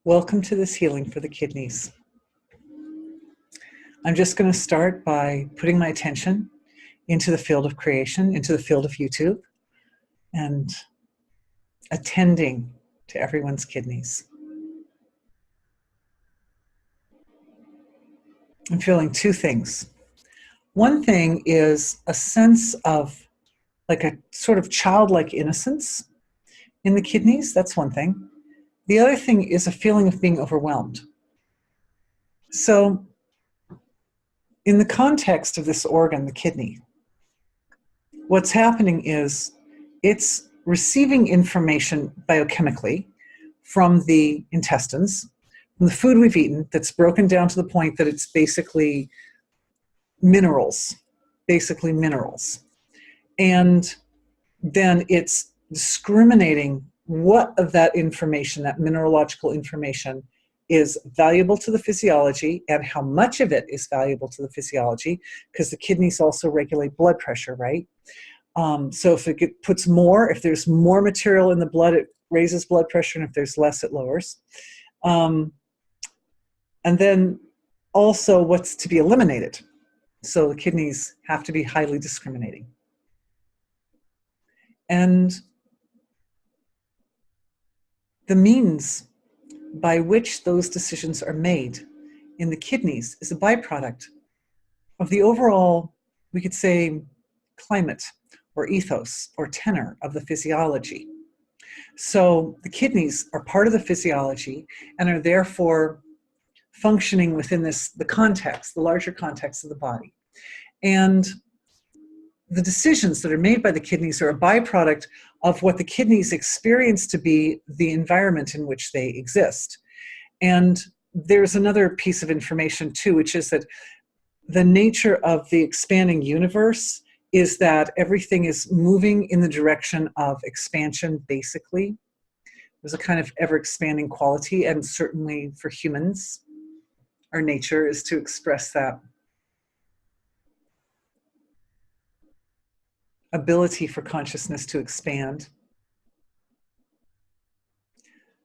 Welcome to this healing for the kidneys. I'm just going to start by putting my attention into the field of creation, into the field of YouTube, and attending to everyone's kidneys. I'm feeling two things. One thing is a sense of like a sort of childlike innocence in the kidneys. That's one thing. The other thing is a feeling of being overwhelmed. So in the context of this organ, the kidney, what's happening is it's receiving information biochemically from the intestines, from the food we've eaten that's broken down to the point that it's basically minerals. And then it's discriminating what of that information, that mineralogical information, is valuable to the physiology and how much of it is valuable to the physiology, because the kidneys also regulate blood pressure, right? So if it puts more, if there's more material in the blood, it raises blood pressure, and if there's less, it lowers. And then also what's to be eliminated. So the kidneys have to be highly discriminating. And the means by which those decisions are made in the kidneys is a byproduct of the overall, we could say, climate or ethos or tenor of the physiology. So the kidneys are part of the physiology and are therefore functioning within the context, the larger context of the body. And the decisions that are made by the kidneys are a byproduct of what the kidneys experience to be the environment in which they exist. And there's another piece of information too, which is that the nature of the expanding universe is that everything is moving in the direction of expansion, basically. There's a kind of ever-expanding quality, and certainly for humans, our nature is to express that ability for consciousness to expand.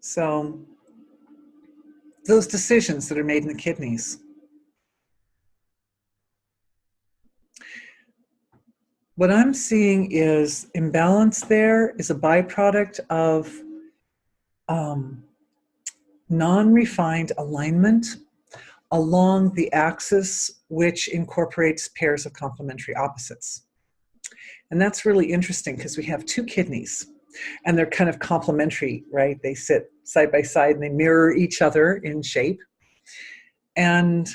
So those decisions that are made in the kidneys, what I'm seeing is imbalance there is a byproduct of non-refined alignment along the axis, which incorporates pairs of complementary opposites. And that's really interesting because we have two kidneys and they're kind of complementary, right? They sit side by side and they mirror each other in shape. And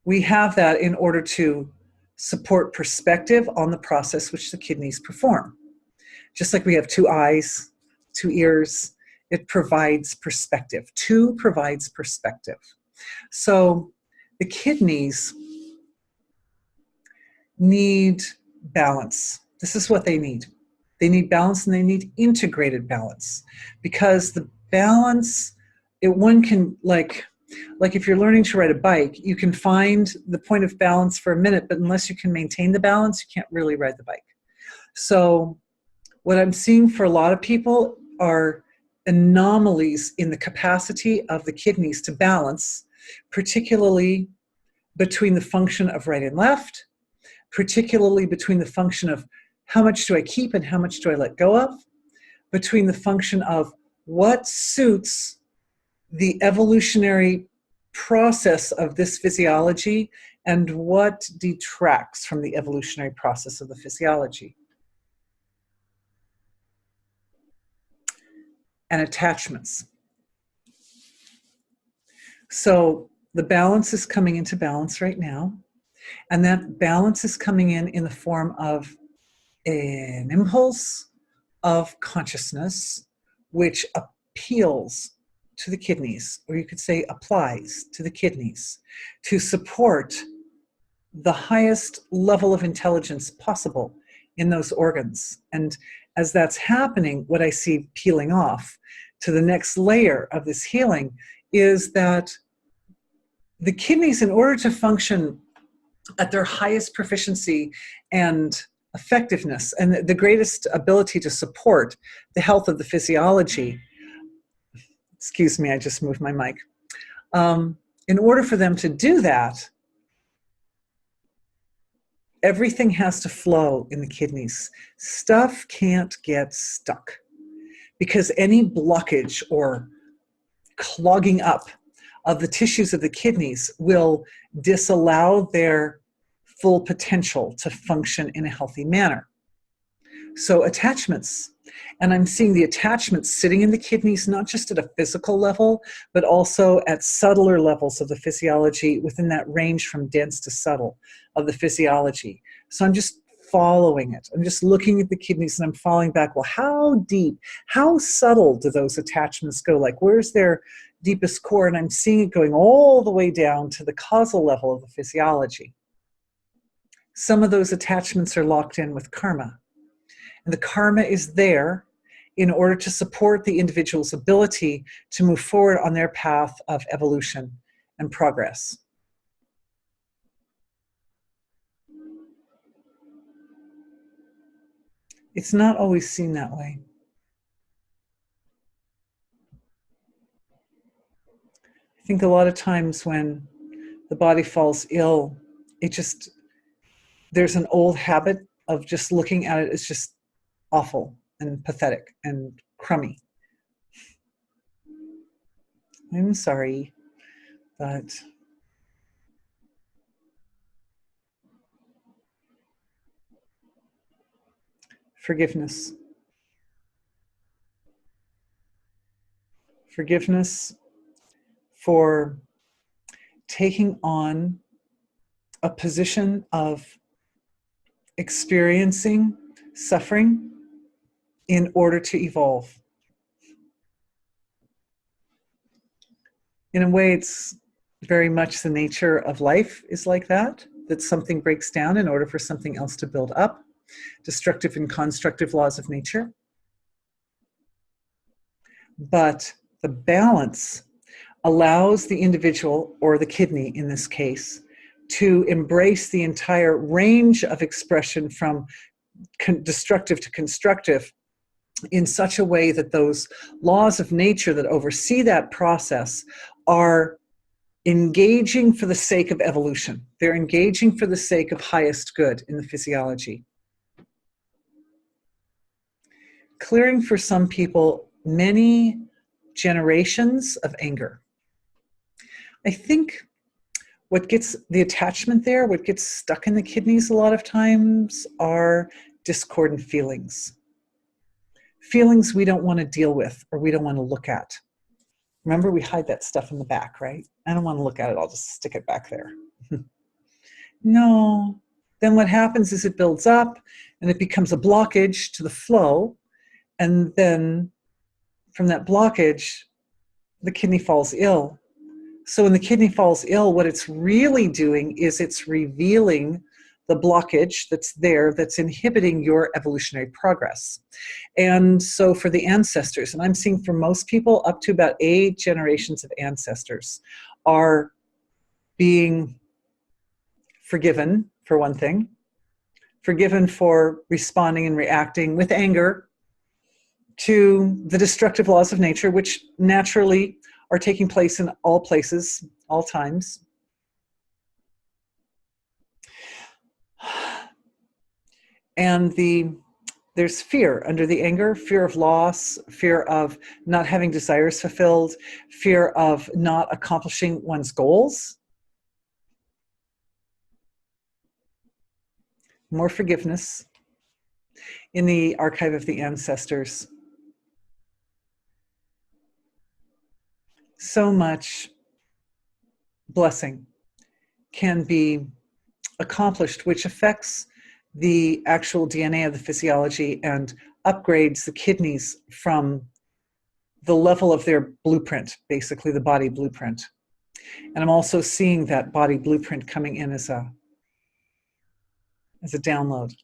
we have that in order to support perspective on the process which the kidneys perform. Just like we have two eyes, two ears, it provides perspective. Two provides perspective. So the kidneys need balance. This is what they need. They need balance, and they need integrated balance, because the balance, one can, like if you're learning to ride a bike, you can find the point of balance for a minute, but unless you can maintain the balance, you can't really ride the bike. So what I'm seeing for a lot of people are anomalies in the capacity of the kidneys to balance, particularly between the function of right and left, particularly between the function of how much do I keep and how much do I let go of, between the function of what suits the evolutionary process of this physiology and what detracts from the evolutionary process of the physiology. And attachments. So the balance is coming into balance right now. And that balance is coming in the form of an impulse of consciousness, which appeals to the kidneys, or you could say applies to the kidneys, to support the highest level of intelligence possible in those organs. And as that's happening, what I see peeling off to the next layer of this healing is that the kidneys, in order to function at their highest proficiency and effectiveness and the greatest ability to support the health of the physiology, Excuse me, I just moved my mic. In order for them to do that, everything has to flow in the kidneys. Stuff can't get stuck because any blockage or clogging up of the tissues of the kidneys will disallow their full potential to function in a healthy manner. So attachments, and I'm seeing the attachments sitting in the kidneys, not just at a physical level, but also at subtler levels of the physiology within that range from dense to subtle of the physiology. So I'm just following it. I'm just looking at the kidneys and I'm falling back. Well, how deep, how subtle do those attachments go? Like, where's their deepest core? And I'm seeing it going all the way down to the causal level of the physiology. Some of those attachments are locked in with karma. And the karma is there in order to support the individual's ability to move forward on their path of evolution and progress. It's not always seen that way. I think a lot of times when the body falls ill, there's an old habit of just looking at it as just awful and pathetic and crummy. I'm sorry, but forgiveness. Forgiveness for taking on a position of experiencing suffering in order to evolve. In a way, it's very much the nature of life is like that something breaks down in order for something else to build up. Destructive and constructive laws of nature. But the balance allows the individual, or the kidney in this case, to embrace the entire range of expression from destructive to constructive in such a way that those laws of nature that oversee that process are engaging for the sake of evolution. They're engaging for the sake of highest good in the physiology. Clearing for some people many generations of anger. I think what gets the attachment there, what gets stuck in the kidneys a lot of times are discordant feelings. Feelings we don't want to deal with or we don't want to look at. Remember, we hide that stuff in the back, right? I don't want to look at it, I'll just stick it back there. No. Then what happens is it builds up and it becomes a blockage to the flow. And then from that blockage, the kidney falls ill. So when the kidney falls ill, what it's really doing is it's revealing the blockage that's there that's inhibiting your evolutionary progress. And so for the ancestors, and I'm seeing for most people up to about 8 generations of ancestors are being forgiven, for one thing, forgiven for responding and reacting with anger to the destructive laws of nature, which naturally are taking place in all places, all times. And there's fear under the anger, fear of loss, fear of not having desires fulfilled, fear of not accomplishing one's goals. More forgiveness in the archive of the ancestors. So much blessing can be accomplished, which affects the actual DNA of the physiology and upgrades the kidneys from the level of their blueprint, basically the body blueprint. And I'm also seeing that body blueprint coming in as a download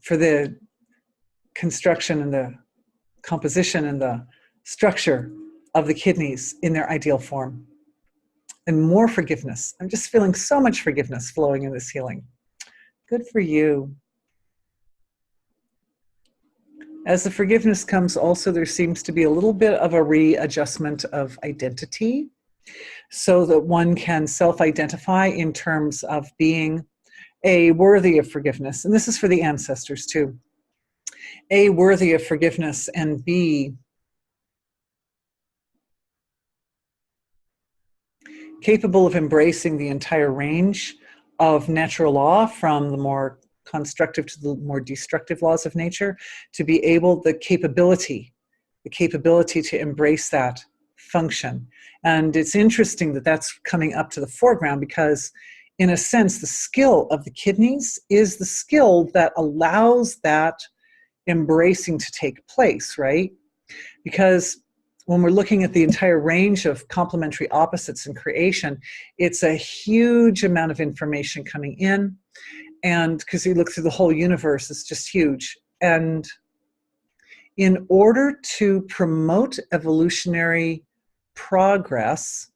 for the construction and the composition and the structure of the kidneys in their ideal form. And more forgiveness. I'm just feeling so much forgiveness flowing in this healing. Good for you. As the forgiveness comes, also there seems to be a little bit of a readjustment of identity so that one can self-identify in terms of being A, worthy of forgiveness. And this is for the ancestors too. A, worthy of forgiveness, and B, capable of embracing the entire range of natural law, from the more constructive to the more destructive laws of nature, to be able, the capability to embrace that function. And it's interesting that that's coming up to the foreground because, in a sense, the skill of the kidneys is the skill that allows that embracing to take place, right? Because when we're looking at the entire range of complementary opposites in creation, it's a huge amount of information coming in. And because you look through the whole universe, it's just huge. And in order to promote evolutionary progress,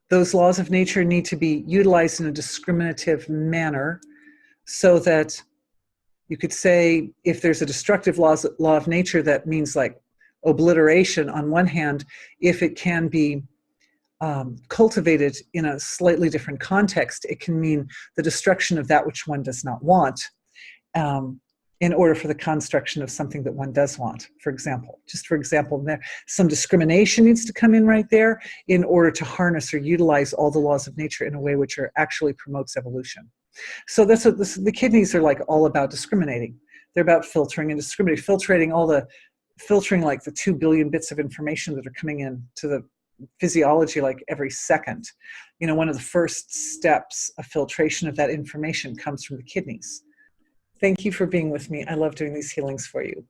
those laws of nature need to be utilized in a discriminative manner so that you could say, if there's a destructive law of nature, that means like obliteration on one hand. If it can be cultivated in a slightly different context, it can mean the destruction of that which one does not want, in order for the construction of something that one does want. For example, there, some discrimination needs to come in right there in order to harness or utilize all the laws of nature in a way which actually promotes evolution. So that's what the kidneys are like, all about discriminating. They're about filtering and discriminating, filtering like the 2 billion bits of information that are coming in to the physiology like every second. You know, one of the first steps of filtration of that information comes from the kidneys. Thank you for being with me. I love doing these healings for you.